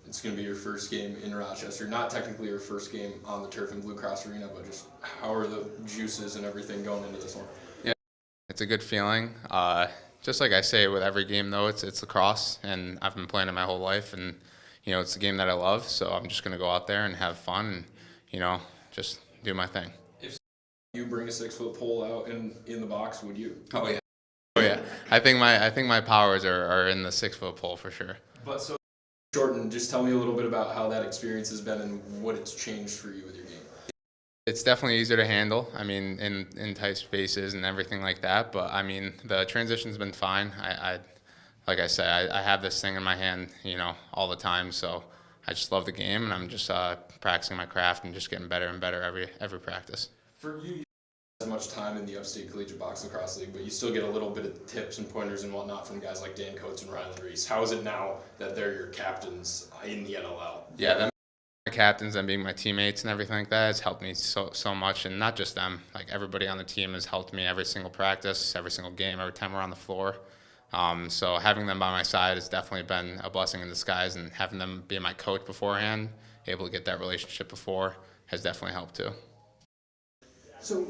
It's going to be your first game in Rochester. Not technically your first game on the turf in Blue Cross Arena, but just how are the juices and everything going into this one? Yeah, it's a good feeling. Just like I say with every game, though, it's lacrosse, and I've been playing it my whole life, and it's a game that I love. So I'm just gonna go out there and have fun, and just do my thing. If you bring a 6-foot pole out in the box, would you? Oh yeah, oh yeah. I think my powers are in the 6-foot pole for sure. But so, Jordan, just tell me a little bit about how that experience has been and what it's changed for you with your game. It's definitely easier to handle. I mean, in tight spaces and everything like that. But I mean, the transition's been fine. Like I said, I have this thing in my hand, all the time. So I just love the game, and I'm just practicing my craft and just getting better and better every practice. For you, don't have as much time in the Upstate Collegiate Box Lacrosse League, but you still get a little bit of tips and pointers and whatnot from guys like Dan Coates and Riley Reese. How is it now that they're your captains in the NLL? Yeah, them my captains and being my teammates and everything like that has helped me so much, and not just them. Like everybody on the team has helped me every single practice, every single game, every time we're on the floor. So having them by my side has definitely been a blessing in disguise, and having them be my coach beforehand, able to get that relationship before, has definitely helped too. So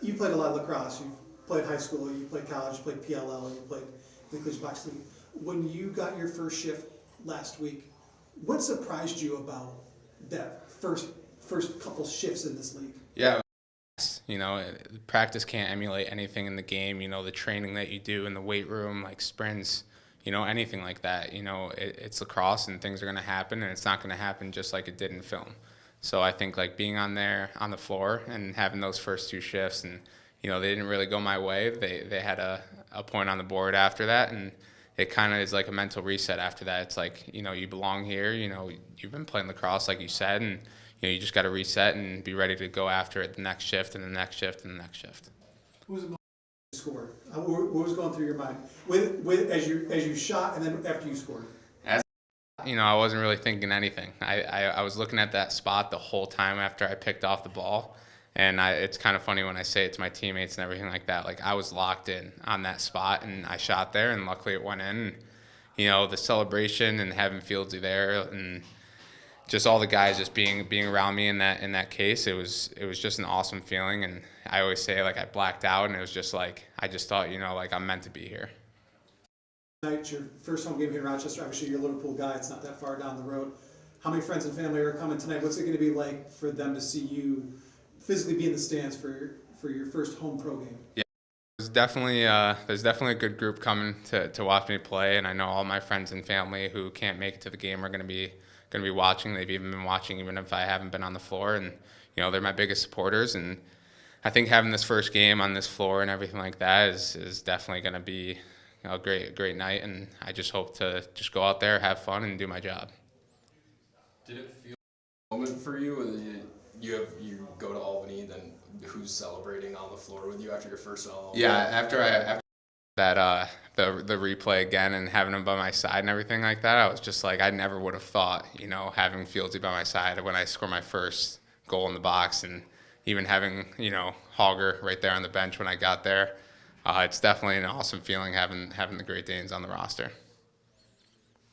you played a lot of lacrosse. You played high school, you played college, you played PLL, you played the Collegiate Box League. When you got your first shift last week, what surprised you about that first couple shifts in this league? Yeah, practice can't emulate anything in the game. The training that you do in the weight room, like sprints, anything like that. It's lacrosse, and things are going to happen, and it's not going to happen just like it did in film. So I think like being on the floor and having those first 2 shifts, and they didn't really go my way. They had a point on the board after that, and it kind of is like a mental reset after that. It's like, you belong here, you've been playing lacrosse like you said, and you just got to reset and be ready to go after it the next shift and the next shift and the next shift. Who was the most scored? What was going through your mind as you shot and then after you scored? I wasn't really thinking anything. I was looking at that spot the whole time after I picked off the ball. And it's kind of funny when I say it to my teammates and everything like that. Like, I was locked in on that spot, and I shot there, and luckily it went in. And, the celebration and having Fieldsy there, and just all the guys just being around me in that case, it was just an awesome feeling. And I always say, like, I blacked out, and it was just like I just thought, like, I'm meant to be here. Tonight, your first home game here in Rochester. Obviously, you're a Liverpool guy. It's not that far down the road. How many friends and family are coming tonight? What's it going to be like for them to see you physically be in the stands for your first home pro game? Yeah, there's definitely a good group coming to watch me play, and I know all my friends and family who can't make it to the game are going to be watching. They've even been watching even if I haven't been on the floor, and they're my biggest supporters. And I think having this first game on this floor and everything like that is definitely going to be a great night, and I just hope to just go out there, have fun, and do my job. Did it feel like a moment for you? You go to Albany, then who's celebrating on the floor with you after your first LL? Yeah, after that the replay again and having him by my side and everything like that, I was just like, I never would have thought, having Fieldsy by my side when I score my first goal in the box, and even having Hogger right there on the bench when I got there. It's definitely an awesome feeling having the Great Danes on the roster.